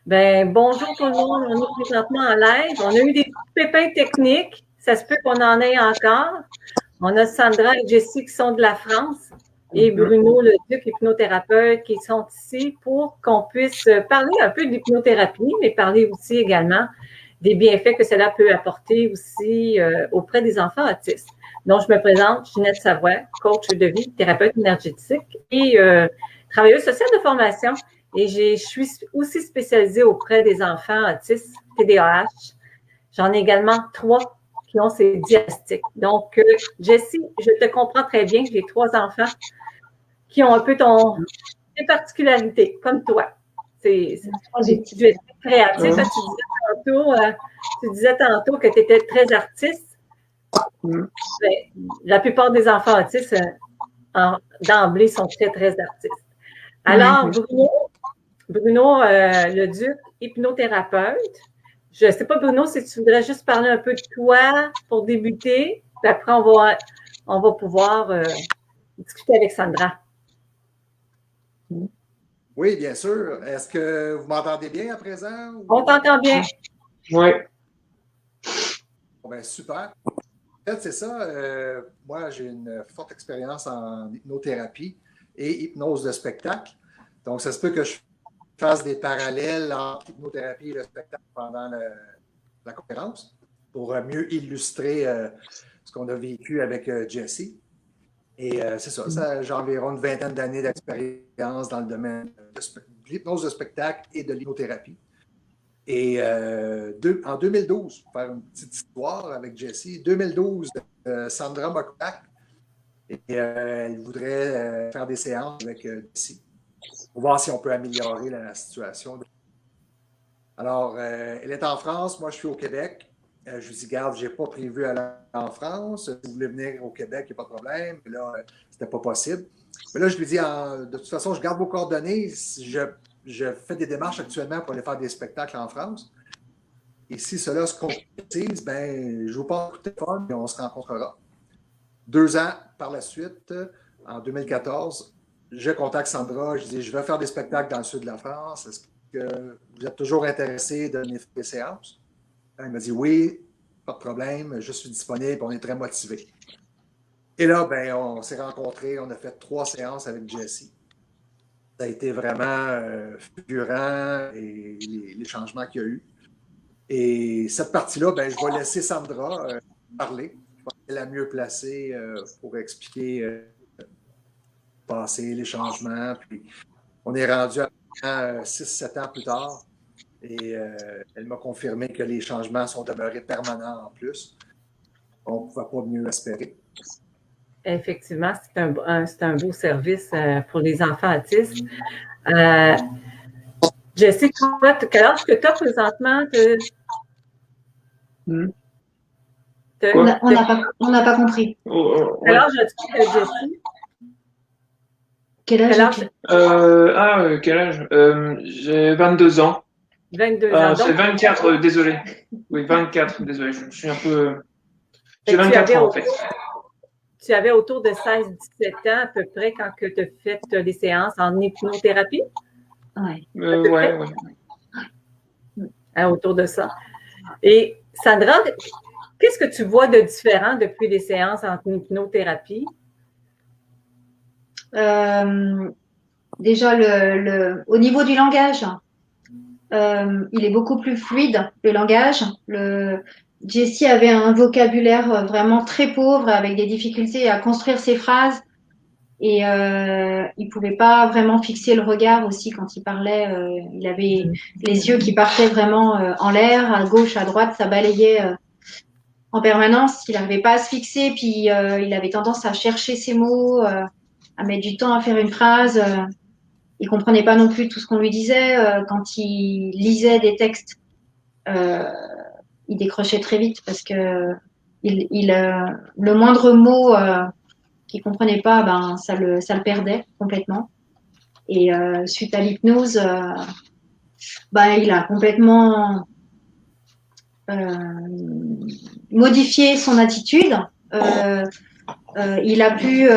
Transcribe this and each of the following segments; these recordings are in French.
Ben, bonjour tout le monde. On est présentement en live. On a eu des petits pépins techniques. Ça se peut qu'on en ait encore. On a Sandra et Jessie qui sont de la France et Bruno, le duc hypnothérapeute, qui sont ici pour qu'on puisse parler un peu d'hypnothérapie, mais parler aussi également des bienfaits que cela peut apporter aussi auprès des enfants autistes. Donc, je me présente, Ginette Savoie, coach de vie, thérapeute énergétique et travailleuse sociale de formation. Et je suis aussi spécialisée auprès des enfants autistes, TDAH. J'en ai également 3 qui ont ces diagnostics. Donc, Jessie, je te comprends très bien. J'ai 3 enfants qui ont un peu tes particularités, comme toi. Tu es créatif. Tu disais tantôt que tu étais très artiste. La plupart des enfants autistes, d'emblée, sont très, très artistes. Alors, Bruno, le duc hypnothérapeute. Je ne sais pas, Bruno, si tu voudrais juste parler un peu de toi pour débuter. Puis après, on va pouvoir discuter avec Sandra. Oui, bien sûr. Est-ce que vous m'entendez bien à présent? On t'entend bien. Oui. Bon, ben, super. En fait, c'est ça. Moi, j'ai une forte expérience en hypnothérapie et hypnose de spectacle. Donc, ça se peut que je fasse des parallèles entre l'hypnothérapie et le spectacle pendant la conférence pour mieux illustrer ce qu'on a vécu avec Jessie. Et c'est ça, j'ai environ une vingtaine d'années d'expérience dans le domaine de l'hypnose de spectacle et de l'hypnothérapie. Et en 2012, pour faire une petite histoire avec Jessie, 2012, Sandra m'a contacté et elle voudrait faire des séances avec Jessie pour voir si on peut améliorer la situation. Alors, elle est en France, moi je suis au Québec. Je lui dis, garde, je n'ai pas prévu aller en France. Si vous voulez venir au Québec, il n'y a pas de problème. Mais là, c'était pas possible. Mais là, je lui dis, de toute façon, je garde vos coordonnées. Je fais des démarches actuellement pour aller faire des spectacles en France. Et si cela se concrétise, ben, je vous passe le téléphone et on se rencontrera. 2 ans par la suite, en 2014, je contacte Sandra. Je dis, je vais faire des spectacles dans le sud de la France. Est-ce que vous êtes toujours intéressé de venir faire des séances? Elle m'a dit oui, pas de problème, je suis disponible, on est très motivés. Et là, ben, on s'est rencontrés, on a fait 3 séances avec Jessie. Ça a été vraiment fulgurant et les changements qu'il y a eu. Et cette partie-là, ben, je vais laisser Sandra parler. Je pense qu'elle est la mieux placée pour expliquer passé, les changements. Puis on est rendu à 6-7 ans plus tard. Et elle m'a confirmé que les changements sont demeurés permanents en plus. On ne pouvait pas mieux espérer. Effectivement, c'est un beau service pour les enfants autistes. Jessie, quel âge que tu as présentement? On n'a pas compris. Quel âge as-tu, Jessie? Quel âge? Quel âge? J'ai 22 ans. 22 ans. C'est 24, désolé. Oui, 24, désolé. Je suis un peu. J'ai 24 ans, en fait. Tu avais autour de 16-17 ans à peu près quand tu as fait les séances en hypnothérapie? Oui. Oui. Autour de ça. Et Sandra, qu'est-ce que tu vois de différent depuis les séances en hypnothérapie? Déjà, au niveau du langage, il est beaucoup plus fluide, le langage. Jessie avait un vocabulaire vraiment très pauvre, avec des difficultés à construire ses phrases. Et il pouvait pas vraiment fixer le regard aussi quand il parlait. Il avait les yeux qui partaient vraiment en l'air, à gauche, à droite, ça balayait en permanence. Il n'arrivait pas à se fixer, puis il avait tendance à chercher ses mots, à mettre du temps à faire une phrase. Il comprenait pas non plus tout ce qu'on lui disait. Quand il lisait des textes, il décrochait très vite parce que le moindre mot qu'il comprenait pas, ben ça le perdait complètement. Et suite à l'hypnose, il a complètement modifié son attitude. Il a pu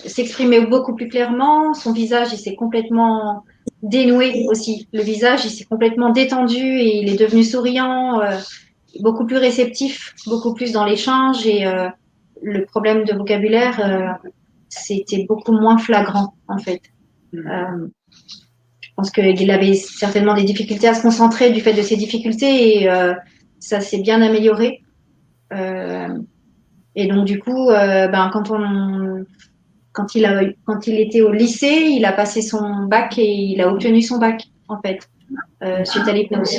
s'exprimer beaucoup plus clairement. Son visage, il s'est complètement dénoué aussi. Le visage, il s'est complètement détendu et il est devenu souriant, beaucoup plus réceptif, beaucoup plus dans l'échange et le problème de vocabulaire, c'était beaucoup moins flagrant en fait. Je pense qu'il avait certainement des difficultés à se concentrer du fait de ses difficultés et ça s'est bien amélioré. Et donc du coup, quand il était au lycée, il a passé son bac et il a obtenu son bac en fait suite à l'hypnose.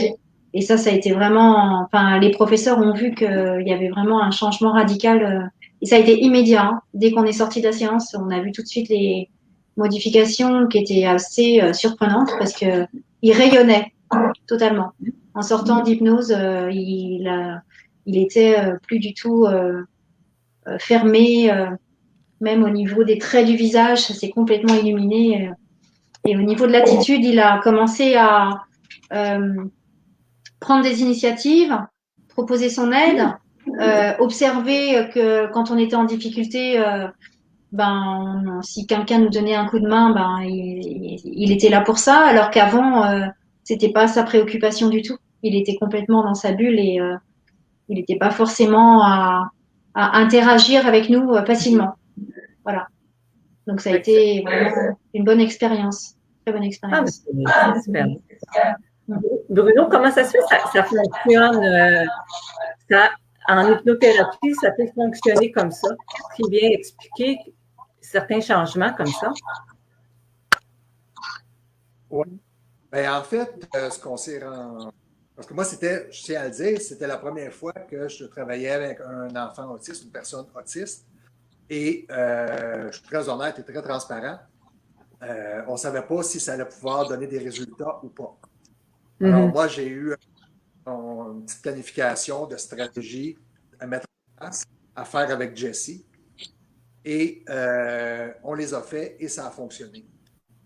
Et ça a été vraiment, enfin les professeurs ont vu qu'il y avait vraiment un changement radical et ça a été immédiat. Hein. Dès qu'on est sorti de la séance, on a vu tout de suite les modifications qui étaient assez surprenantes parce que il rayonnait totalement. En sortant d'hypnose, il était plus du tout fermé, même au niveau des traits du visage, ça s'est complètement illuminé. Et au niveau de l'attitude, il a commencé à prendre des initiatives, proposer son aide, observer que quand on était en difficulté, si quelqu'un nous donnait un coup de main, il était là pour ça, alors qu'avant, c'était pas sa préoccupation du tout. Il était complètement dans sa bulle et il n'était pas forcément à interagir avec nous facilement. Voilà. Donc ça a été vraiment une bonne expérience, très bonne expérience. Ah, c'est super. Bruno, comment ça se fait? Ça fonctionne en hypnothérapie, ça peut fonctionner comme ça, qui vient expliquer certains changements comme ça. Oui. En fait, ce qu'on s'est rendu. Parce que moi, je tiens à le dire, c'était la première fois que je travaillais avec un enfant autiste, une personne autiste. Et je suis très honnête et très transparent. On ne savait pas si ça allait pouvoir donner des résultats ou pas. Alors, moi, j'ai eu une petite planification de stratégie à mettre en place, à faire avec Jessie. Et on les a fait et ça a fonctionné.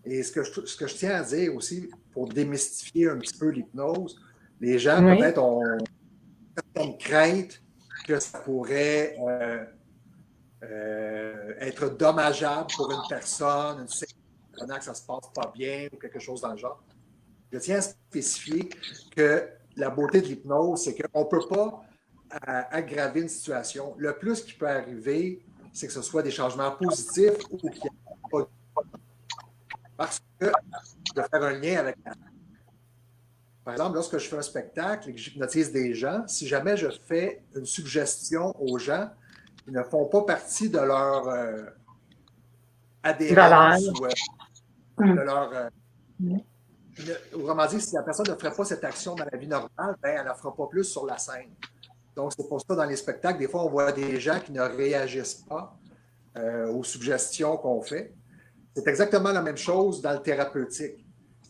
Et ce que je tiens à dire aussi, pour démystifier un petit peu l'hypnose, les gens peut-être ont une crainte que ça pourrait être dommageable pour une personne, que ça ne se passe pas bien ou quelque chose dans le genre. Je tiens à spécifier que la beauté de l'hypnose, c'est qu'on ne peut pas aggraver une situation. Le plus qui peut arriver, c'est que ce soit des changements positifs ou qu'il n'y ait pas de... Parce que je vais faire un lien avec la... Par exemple, lorsque je fais un spectacle et que j'hypnotise des gens, si jamais je fais une suggestion aux gens qui ne font pas partie de leur adhérence ou de leur... Autrement dit, si la personne ne ferait pas cette action dans la vie normale, elle ne la fera pas plus sur la scène. Donc, c'est pour ça, dans les spectacles, des fois, on voit des gens qui ne réagissent pas aux suggestions qu'on fait. C'est exactement la même chose dans le thérapeutique.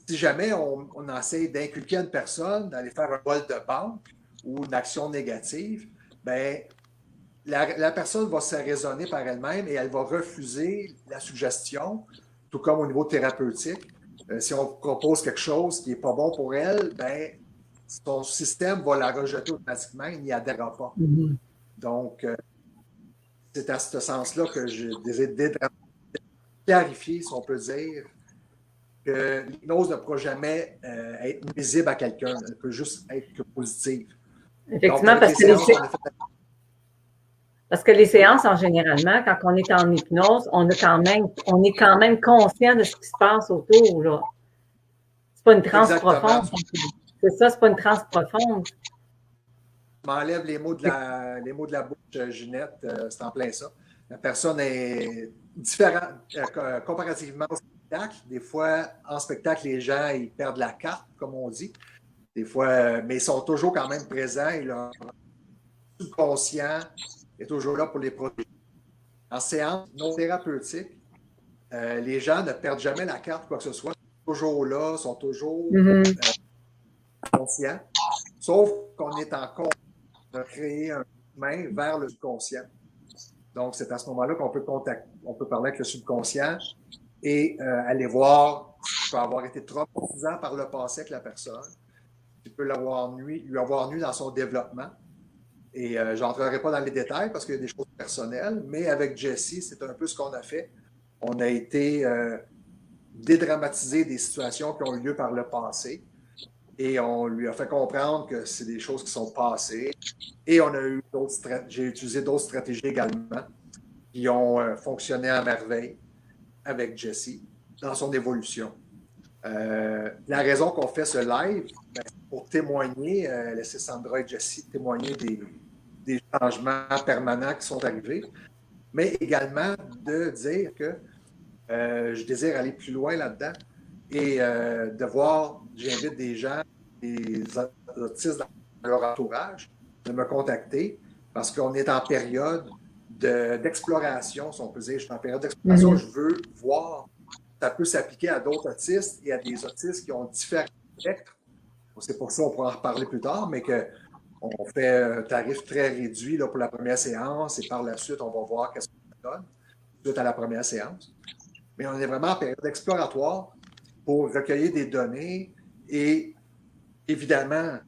Si jamais on essaie d'inculquer à une personne d'aller faire un vol de banque ou une action négative, la personne va se raisonner par elle-même et elle va refuser la suggestion, tout comme au niveau thérapeutique. Si on propose quelque chose qui n'est pas bon pour elle, son système va la rejeter automatiquement, il n'y adhérera pas. Donc, c'est à ce sens-là que je désire clarifier, si on peut dire, que l'hypnose ne pourra jamais être nuisible à quelqu'un. Elle peut juste être que positive. Effectivement, donc, parce que les séances, généralement, quand on est en hypnose, on est quand même conscient de ce qui se passe autour. Là. C'est pas une transe profonde. C'est ça, c'est pas une transe profonde. Je m'enlève les mots de la bouche, Ginette, c'est en plein ça. La personne est différente comparativement au spectacle. Des fois, en spectacle, les gens ils perdent la carte, comme on dit. Des fois, mais ils sont toujours quand même présents et leur subconscient est toujours là pour les protéger. En séance non thérapeutique, les gens ne perdent jamais la carte, quoi que ce soit. Ils sont toujours là, sont toujours conscients. Sauf qu'on est en compte de créer un chemin vers le subconscient. Donc, c'est à ce moment-là qu'on peut parler avec le subconscient et aller voir ce qui peut avoir été traumatisant par le passé avec la personne, qui peut lui avoir nui dans son développement. Et je n'entrerai pas dans les détails parce qu'il y a des choses personnelles, mais avec Jessie, c'est un peu ce qu'on a fait. On a été dédramatiser des situations qui ont eu lieu par le passé. Et on lui a fait comprendre que c'est des choses qui sont passées. Et j'ai utilisé d'autres stratégies également qui ont fonctionné à merveille avec Jessie dans son évolution. La raison qu'on fait ce live, c'est pour témoigner, laisser Sandra et Jessie témoigner des changements permanents qui sont arrivés, mais également de dire que je désire aller plus loin là-dedans et de voir, j'invite des gens, des autistes dans leur entourage, de me contacter parce qu'on est en période d'exploration, si on peut dire. Je suis en période d'exploration, je veux voir si ça peut s'appliquer à d'autres autistes et à des autistes qui ont différents spectres. C'est pour ça qu'on pourra en reparler plus tard, mais qu'on fait un tarif très réduit là, pour la première séance et par la suite, on va voir qu'est-ce que ça donne suite à la première séance. Mais on est vraiment en période exploratoire pour recueillir des données et évidemment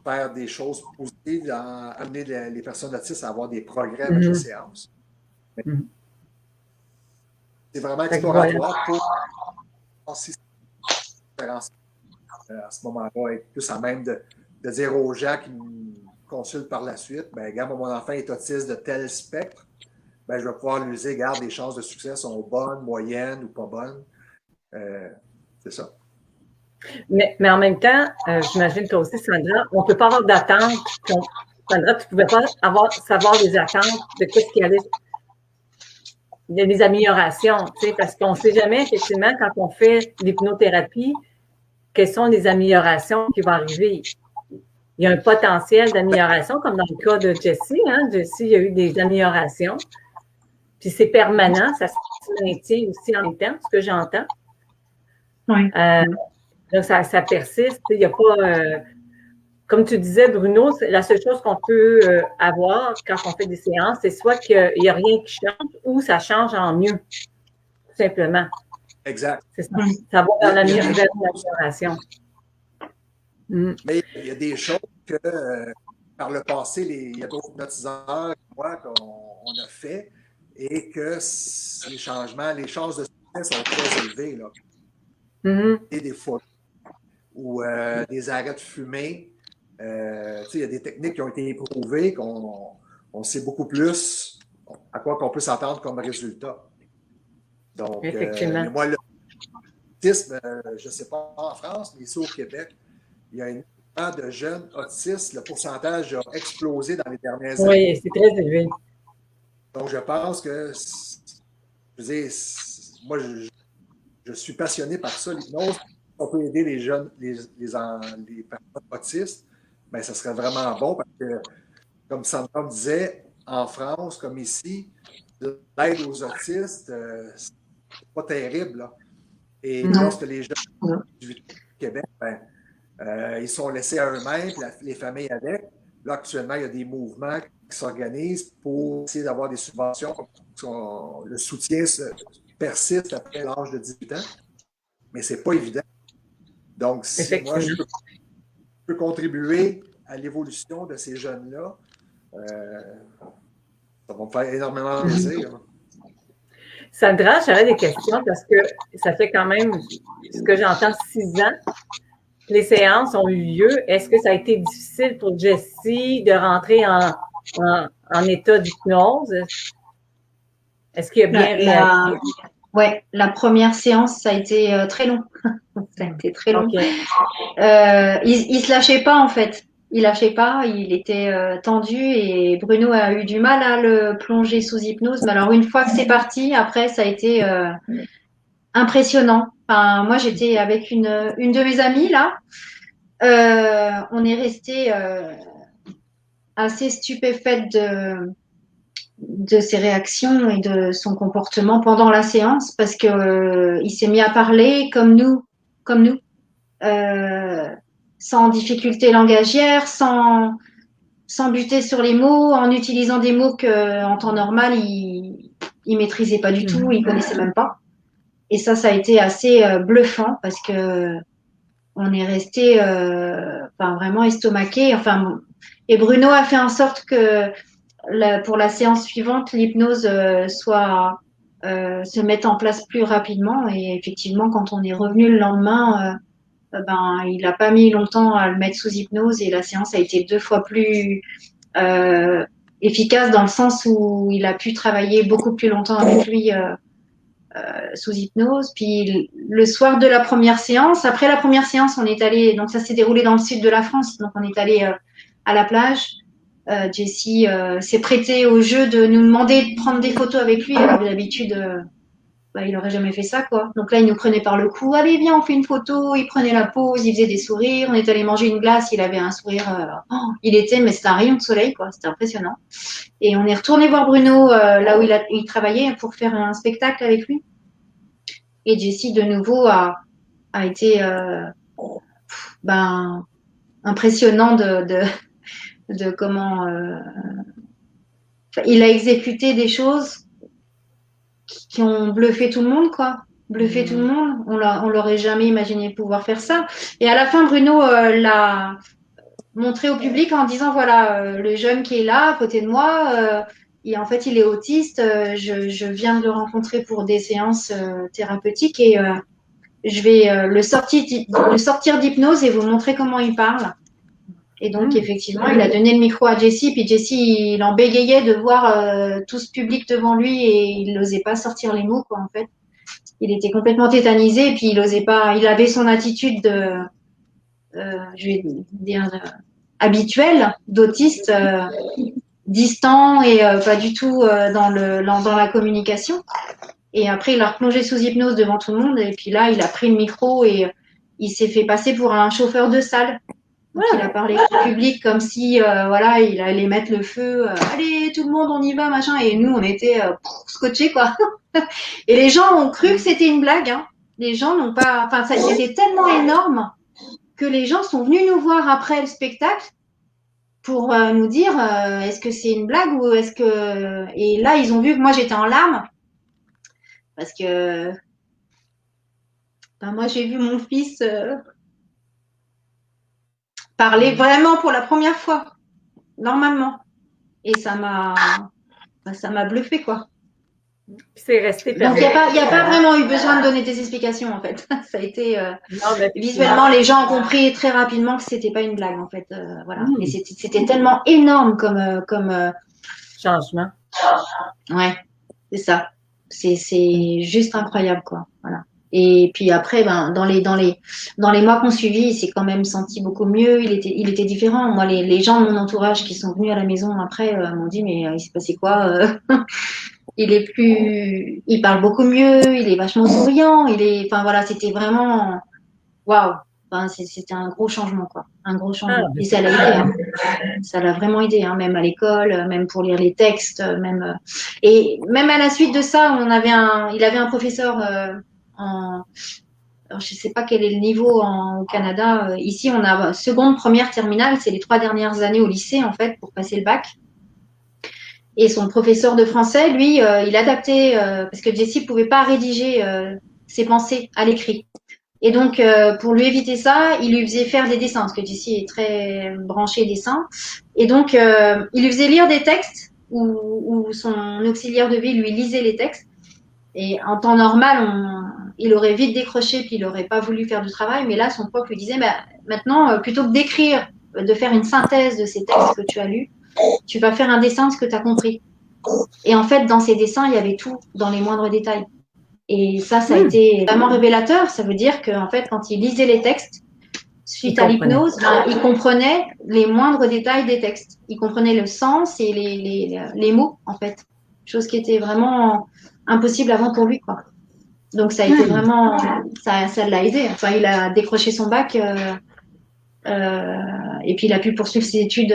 faire des choses positives, amener les personnes autistes à avoir des progrès avec les séances. C'est vraiment exploratoire pour voir si à ce moment-là, être plus à même de dire aux gens qui me consultent par la suite, ben, regarde, mon enfant est autiste de tel spectre, ben, je vais pouvoir lui dire, regarde, les chances de succès sont bonnes, moyennes ou pas bonnes. C'est ça. Mais en même temps, j'imagine toi aussi, Sandra, on ne peut pas avoir d'attente. Sandra, tu ne pouvais pas savoir les attentes de qu'est-ce qu'il y allait. Il y a des améliorations, tu sais, parce qu'on ne sait jamais, effectivement, quand on fait l'hypnothérapie, quelles sont les améliorations qui vont arriver. Il y a un potentiel d'amélioration, comme dans le cas de Jessie. Hein? Jessie, il y a eu des améliorations. Puis c'est permanent, ça se maintient aussi en même temps, ce que j'entends. Oui. Donc, ça persiste. Il n'y a pas, comme tu disais, Bruno, la seule chose qu'on peut avoir quand on fait des séances, c'est soit qu'il n'y a rien qui change ou ça change en mieux, tout simplement. Exact. C'est ça. Ça va vers l'amélioration. Mais il y a des choses que, par le passé, il y a d'autres hypnotiseurs que moi qu'on a fait et que les changements, les chances de succès sont très élevées. Là. Et des fois, ou des arrêts de fumée. Il y a des techniques qui ont été éprouvées, qu'on sait beaucoup plus à quoi qu'on peut s'attendre comme résultat. Donc, effectivement. Moi, l'autisme, je ne sais pas en France, mais ici au Québec, il y a énormément de jeunes autistes. Le pourcentage a explosé dans les dernières années. Oui, c'est très élevé. Donc, je pense que, moi, je suis passionné par ça, l'hypnose. On peut aider les jeunes, les personnes autistes, bien, ça serait vraiment bon parce que, comme Sandra me disait, en France, comme ici, l'aide aux autistes, c'est pas terrible. Là. Et lorsque les jeunes du Québec, ben, ils sont laissés à eux-mêmes, les familles avec. Là, actuellement, il y a des mouvements qui s'organisent pour essayer d'avoir des subventions. Le soutien persiste après l'âge de 18 ans, mais ce n'est pas évident. Donc, si moi, je peux contribuer à l'évolution de ces jeunes-là, ça va me faire énormément plaisir. Sandra, j'avais des questions parce que ça fait quand même, ce que j'entends, 6 ans que les séances ont eu lieu. Est-ce que ça a été difficile pour Jessie de rentrer en état d'hypnose? Est-ce qu'il a bien réagi? Oui, la première séance, ça a été très long. Ça a été très long. Okay. Il se lâchait pas, en fait. Il lâchait pas, il était tendu et Bruno a eu du mal à le plonger sous hypnose. Mais alors, une fois que c'est parti, après, ça a été impressionnant. Enfin, moi, j'étais avec une de mes amies, là. On est resté assez stupéfaite de ses réactions et de son comportement pendant la séance parce que il s'est mis à parler comme nous, sans difficulté langagière, sans buter sur les mots, en utilisant des mots que en temps normal il maîtrisait pas du tout, il connaissait même pas. Et ça a été assez bluffant parce que on est resté vraiment estomaqué. Enfin, et Bruno a fait en sorte que pour la séance suivante, l'hypnose soit se mettent en place plus rapidement. Et effectivement, quand on est revenu le lendemain, il n'a pas mis longtemps à le mettre sous hypnose et la séance a été 2 fois plus efficace dans le sens où il a pu travailler beaucoup plus longtemps avec lui sous hypnose. Puis le soir de la première séance, après la première séance, on est allé, donc ça s'est déroulé dans le sud de la France, donc on est allé à la plage. Jessie s'est prêtée au jeu de nous demander de prendre des photos avec lui. Alors d'habitude, il aurait jamais fait ça, quoi. Donc là, il nous prenait par le cou. Allez, viens, on fait une photo. Il prenait la pose, il faisait des sourires. On est allé manger une glace, il avait un sourire. Mais c'était un rayon de soleil, quoi. C'était impressionnant. Et on est retourné voir Bruno là où il travaillait pour faire un spectacle avec lui. Et Jessie, de nouveau, a été impressionnant de comment il a exécuté des choses qui ont bluffé tout le monde, quoi. Bluffé tout le monde. On l'aurait jamais imaginé pouvoir faire ça. Et à la fin, Bruno l'a montré au public en disant, voilà, le jeune qui est là, à côté de moi, en fait, il est autiste. Je viens de le rencontrer pour des séances thérapeutiques et je vais le sortir d'hypnose et vous montrer comment il parle. Et donc, effectivement, il a donné le micro à Jessie, puis Jessie, il en bégayait de voir tout ce public devant lui et il n'osait pas sortir les mots, quoi, en fait. Il était complètement tétanisé, et puis il n'osait pas, il avait son attitude je vais dire, habituelle, d'autiste, distant et pas du tout dans la communication. Et après, il a replongé sous hypnose devant tout le monde, et puis là, il a pris le micro et il s'est fait passer pour un chauffeur de salle. Donc, il a parlé au public comme si, il allait mettre le feu. Allez, tout le monde, on y va, machin. Et nous, on était scotchés, quoi. Et les gens ont cru que c'était une blague. Hein. Les gens n'ont pas... Enfin, c'était tellement énorme que les gens sont venus nous voir après le spectacle pour nous dire est-ce que c'est une blague ou est-ce que... Et là, ils ont vu que moi, j'étais en larmes. Parce que... moi, j'ai vu mon fils... parler vraiment pour la première fois, normalement. Et ça m'a bluffé, quoi. C'est resté Donc, il n'y a pas vraiment eu besoin de donner des explications, en fait. Ça a été, visuellement, les gens ont compris très rapidement que c'était pas une blague, en fait. Voilà. Et c'était tellement énorme comme changement. Ouais, c'est ça. C'est juste incroyable, quoi. Voilà. Et puis après, dans les mois qu'on suivit, il s'est quand même senti beaucoup mieux. Il était différent. Moi, les gens de mon entourage qui sont venus à la maison après m'ont dit, mais il s'est passé quoi? Il parle beaucoup mieux. Il est vachement souriant. Voilà, c'était vraiment, waouh. C'était un gros changement, quoi. Un gros changement. Et ça l'a aidé. Hein. Ça l'a vraiment aidé, hein, même à l'école, même pour lire les textes, et même à la suite de ça, il avait un professeur. Alors, je ne sais pas quel est le niveau au Canada. Ici, on a seconde, première, terminale. C'est les 3 dernières années au lycée, en fait, pour passer le bac. Et son professeur de français, lui, il adaptait, parce que Jessie ne pouvait pas rédiger ses pensées à l'écrit. Et donc, pour lui éviter ça, il lui faisait faire des dessins, parce que Jessie est très branchée dessin. Et donc, il lui faisait lire des textes, où son auxiliaire de vie lui lisait les textes. Et en temps normal, il aurait vite décroché puis il n'aurait pas voulu faire du travail. Mais là, son prof lui disait, maintenant, plutôt que d'écrire, de faire une synthèse de ces textes que tu as lus, tu vas faire un dessin de ce que tu as compris. Et en fait, dans ces dessins, il y avait tout, dans les moindres détails. Et ça a été vraiment révélateur. Ça veut dire qu'en fait, quand il lisait les textes, suite à l'hypnose, il comprenait les moindres détails des textes. Il comprenait le sens et les mots, en fait. Chose qui était vraiment impossible avant pour lui, quoi. Donc ça a été vraiment, ça l'a aidé. Enfin, il a décroché son bac et puis il a pu poursuivre ses études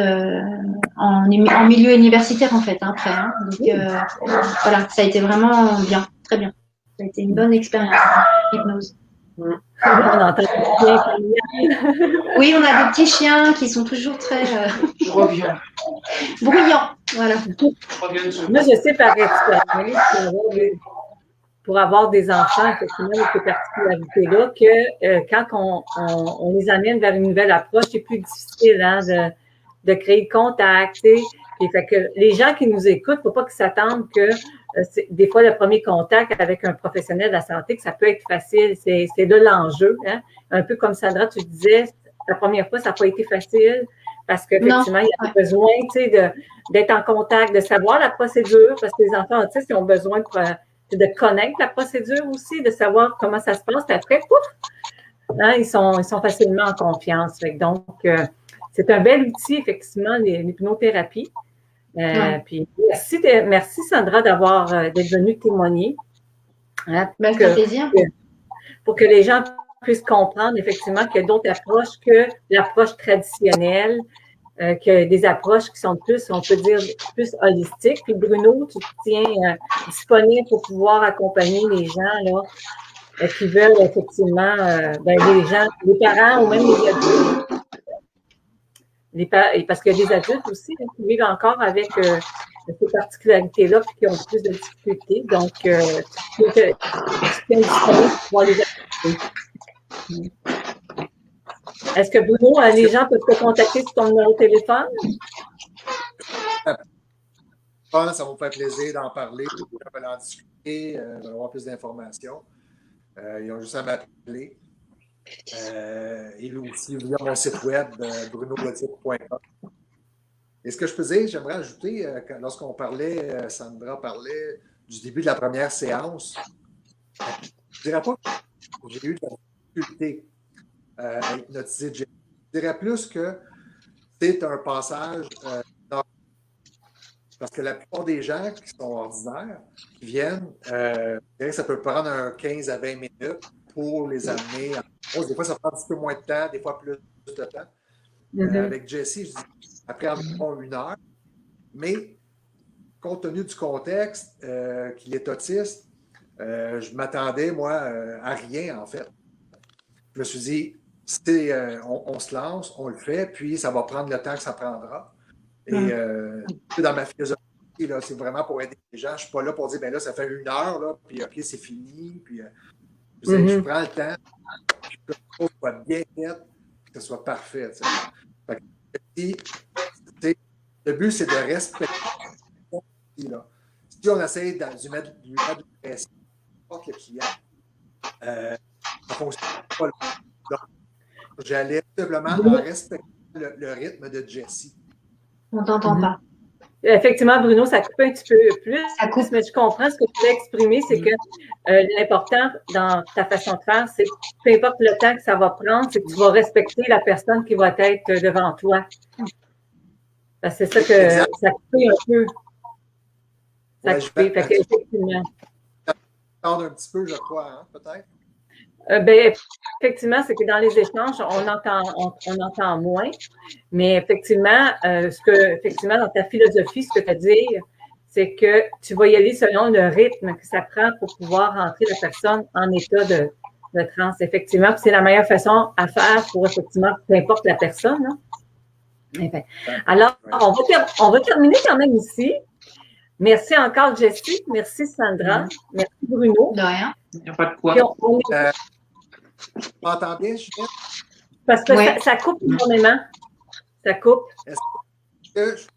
en milieu universitaire, en fait, après. Hein. Donc voilà, ça a été vraiment bien, très bien. Ça a été une bonne expérience, l'hypnose. On entend des chiens. Oui, on a des petits chiens qui sont toujours très Je reviens. bruyants. Voilà. Moi, je sais par expérience pour avoir des enfants, effectivement, avec ces particularités-là, que quand on les amène vers une nouvelle approche, c'est plus difficile de créer le contact. Puis, fait que les gens qui nous écoutent, faut pas qu'ils s'attendent que des fois, le premier contact avec un professionnel de la santé, que ça peut être facile. C'est de l'enjeu. Hein? Un peu comme Sandra, tu disais, la première fois, ça n'a pas été facile parce qu'effectivement, il y a besoin d'être en contact, de savoir la procédure, parce que les enfants autistes, ils ont besoin de connaître la procédure aussi, de savoir comment ça se passe. Puis après, pouf, hein, ils sont facilement en confiance. Donc, c'est un bel outil, effectivement, l'hypnothérapie. Puis merci Sandra d'être venue témoigner. Hein, ça fait plaisir. Pour que les gens puissent comprendre effectivement qu'il y a d'autres approches que l'approche traditionnelle, que des approches qui sont plus, on peut dire, plus holistiques. Puis Bruno, tu te tiens disponible pour pouvoir accompagner les gens là, qui veulent effectivement, les parents ou même les adultes. Parce qu'il y a des adultes aussi qui vivent encore avec ces particularités-là et qui ont plus de difficultés. Donc, tu es disponible pour pouvoir les accompagner. Est-ce que Bruno, les gens peuvent te contacter sur ton numéro de téléphone? Ça va me faire plaisir d'en parler, d'en discuter, d'avoir plus d'informations. Ils ont juste à m'appeler. Et aussi via mon site web, brunobotique.com. Et ce que je peux dire, j'aimerais ajouter, lorsqu'on parlait, Sandra parlait du début de la première séance, je ne dirais pas que j'ai eu de la difficulté à hypnotiser Jessie. Je dirais plus que c'est un passage parce que la plupart des gens qui sont ordinaires, qui viennent, ça peut prendre 15 à 20 minutes pour les amener en pause. Des fois, ça prend un petit peu moins de temps, des fois plus de temps. Avec Jessie, je dis après environ 1 heure. Mais compte tenu du contexte, qu'il est autiste, je m'attendais, moi, à rien, en fait. Je me suis dit, on se lance, on le fait, puis ça va prendre le temps que ça prendra. Et dans ma philosophie, c'est vraiment pour aider les gens. Je ne suis pas là pour dire, ben là, ça fait 1 heure, là, puis OK, c'est fini, puis je prends le temps, que le chose soit bien fait, que ce soit parfait. Le but, c'est de respecter là. Si on essaie de lui mettre de la pression, pas que le client, ça ne fonctionne pas. Donc, j'allais simplement en respecter le rythme de Jessie. On ne t'entend pas. Effectivement, Bruno, ça coupe un petit peu plus. Ça coupe, mais je comprends ce que tu veux exprimer, c'est que l'important dans ta façon de faire, c'est peu importe le temps que ça va prendre, c'est que tu vas respecter la personne qui va être devant toi. C'est ça que ça coupe un peu. Ça coupe, fait qu'effectivement. Ça tendre un petit peu, je crois, hein, peut-être? Effectivement, c'est que dans les échanges, on entend moins. Mais effectivement, effectivement, dans ta philosophie, ce que tu as dit, c'est que tu vas y aller selon le rythme que ça prend pour pouvoir rentrer la personne en état de transe. Effectivement, c'est la meilleure façon à faire pour effectivement, peu importe la personne. Hein? Alors, on va terminer quand même ici. Merci encore, Jessie. Merci, Sandra. Merci, Bruno. De rien. Il n'y a pas de quoi. Tu m'entends bien, Juliette? Parce que ça coupe énormément. Ça coupe. Est-ce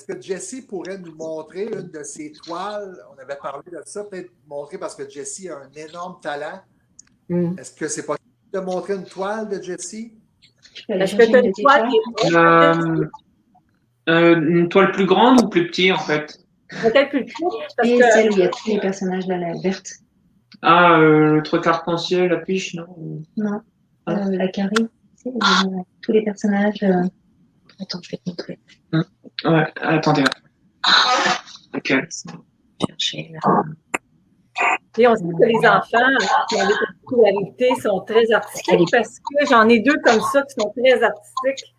que Jessie pourrait nous montrer une de ses toiles? On avait parlé de ça, peut-être montrer parce que Jessie a un énorme talent. Est-ce que c'est possible de montrer une toile de Jessie? Est-ce que tu as une toile qui est une toile plus grande ou plus petite, en fait? Peut-être plus petite. Et celle où il y a tous les personnages là, la verte. Ah, le truc arc-en-ciel, la fiche, non? Non, la carré. Tous les personnages. Attends, je vais te montrer. Ouais, attendez. Laquelle? Chercher là. Et on sait que les enfants qui ont des particularités sont très artistiques parce que j'en ai 2 comme ça qui sont très artistiques.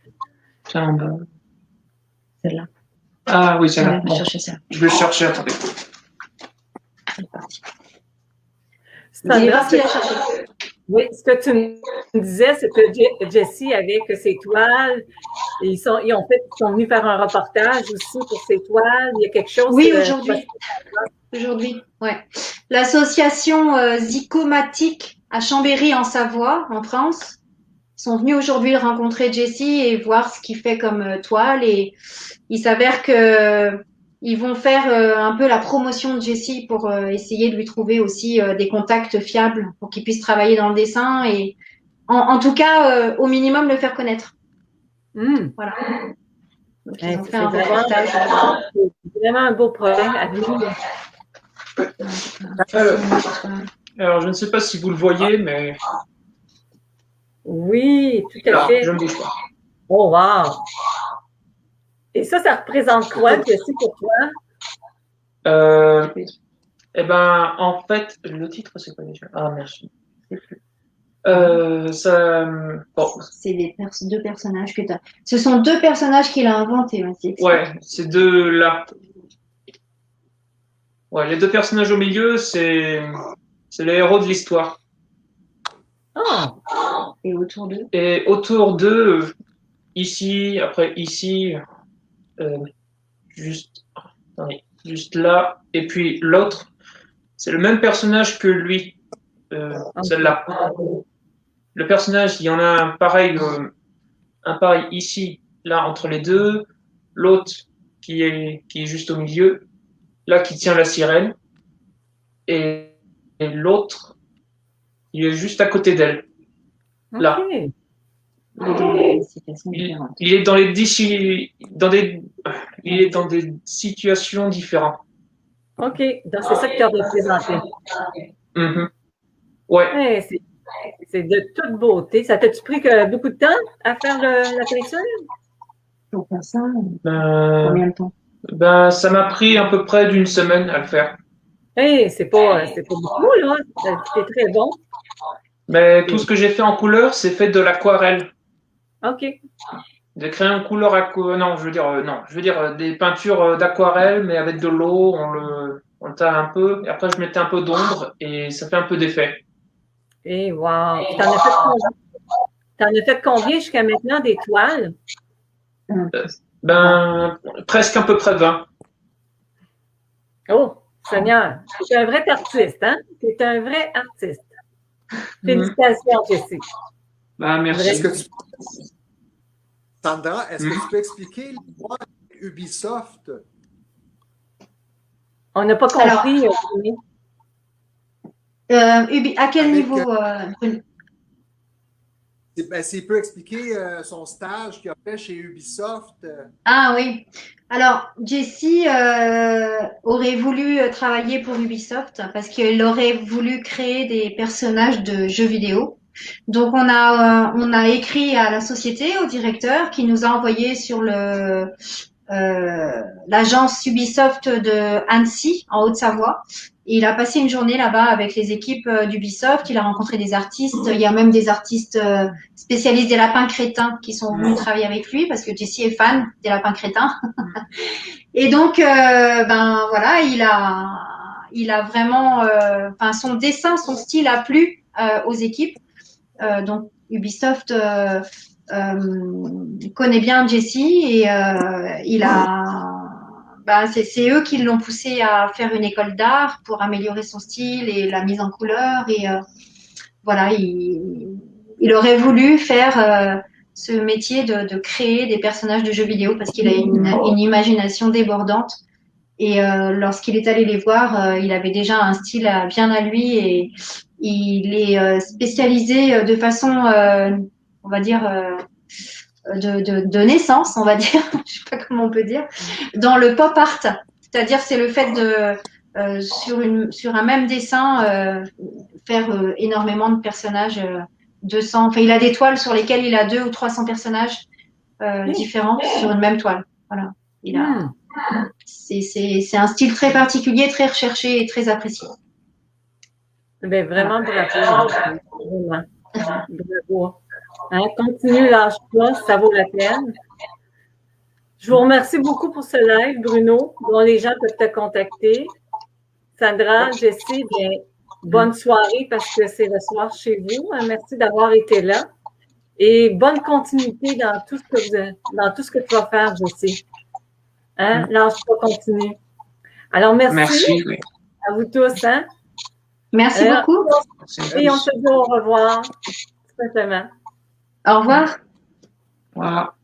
Celle-là. Ah oui, celle-là. Je vais chercher ça. Je vais chercher, attendez. C'est parti. Sandra, oui, ce que tu me disais, c'est que Jessie, avec ses toiles, ils sont venus faire un reportage aussi pour ses toiles. Il y a quelque chose. Oui, aujourd'hui, ouais. L'association Zygomatique à Chambéry, en Savoie, en France, sont venus aujourd'hui rencontrer Jessie et voir ce qu'il fait comme toile. Et il s'avère que ils vont faire un peu la promotion de Jessie pour essayer de lui trouver aussi des contacts fiables pour qu'il puisse travailler dans le dessin et en tout cas au minimum le faire connaître. Voilà. Donc, ils ont fait un reportage. C'est vraiment un beau projet à vivre. Alors, je ne sais pas si vous le voyez, mais Oui, tout à là, fait. je ne bouge pas. Oh, wow! Et ça représente quoi, Jessie, pour toi? Eh ben, en fait, le titre, c'est quoi déjà? Ah, merci. Bon. C'est deux personnages que tu as. Ce sont deux personnages qu'il a inventés aussi. Ouais, c'est deux là. Ouais, les deux personnages au milieu, c'est les héros de l'histoire. Oh! Et autour d'eux? Et autour d'eux, ici, après ici, juste là, et puis l'autre, c'est le même personnage que lui, celle-là. Le personnage, il y en a un pareil ici, là, entre les deux, l'autre qui est juste au milieu, là, qui tient la sirène, et l'autre, il est juste à côté d'elle, là. Okay. Il est dans des situations différentes. OK. Donc, c'est ça que tu as représenté. Ouais. Ouais, c'est de toute beauté. Ça t'a-tu pris beaucoup de temps à faire la peinture? Pour faire ça, combien de temps? Ben, ça m'a pris à peu près d'une semaine à le faire. Hey, c'est pas beaucoup, là. C'est très bon. Mais tout ce que j'ai fait en couleur, c'est fait de l'aquarelle. OK. J'ai créé une couleur je veux dire des peintures d'aquarelle, mais avec de l'eau, on le taille un peu, et après je mettais un peu d'ombre et ça fait un peu d'effet. Et wow! T'en as fait combien jusqu'à maintenant des toiles? Ben, presque à peu près 20. Oh, Seigneur! Tu es un vrai artiste, hein? Tu es un vrai artiste. Félicitations, Jessie. Ben, merci. Sandra, est-ce que tu peux expliquer l'histoire Ubisoft? On n'a pas compris. À quel niveau S'il peut expliquer son stage qu'il a fait chez Ubisoft. Ah oui. Alors, Jessie aurait voulu travailler pour Ubisoft parce qu'elle aurait voulu créer des personnages de jeux vidéo. Donc, on a écrit à la société, au directeur, qui nous a envoyé sur l'agence Ubisoft de Annecy, en Haute-Savoie. Et il a passé une journée là-bas avec les équipes d'Ubisoft. Il a rencontré des artistes. Il y a même des artistes spécialistes des lapins crétins qui sont venus travailler avec lui parce que Jessie est fan des lapins crétins. Et donc, ben voilà, il a vraiment, son dessin, son style a plu aux équipes. Donc Ubisoft connaît bien Jessie et c'est eux qui l'ont poussé à faire une école d'art pour améliorer son style et la mise en couleur. Et voilà, il aurait voulu faire ce métier de créer des personnages de jeux vidéo parce qu'il a une imagination débordante. Et lorsqu'il est allé les voir, il avait déjà un style bien à lui et il est spécialisé de façon, on va dire, de naissance, on va dire, je sais pas comment on peut dire, dans le pop art. C'est-à-dire, c'est le fait de sur un même dessin faire énormément de personnages, 200. Enfin, il a des toiles sur lesquelles il a 200 ou 300 personnages différents sur une même toile. Voilà. C'est un style très particulier, très recherché et très apprécié. Ben, vraiment bravo. Vraiment. Bravo. Hein, continue, lâche pas, ça vaut la peine. Je vous remercie beaucoup pour ce live, Bruno, dont les gens peuvent te contacter. Sandra, Jessie, bien, bonne soirée parce que c'est le soir chez vous. Merci d'avoir été là. Et bonne continuité dans tout ce que tu vas faire, Jessie. Hein? Lâche pas, continue. Alors, merci à vous tous. Hein? Merci beaucoup. Et on se dit au revoir, tout simplement. Au revoir. Voilà.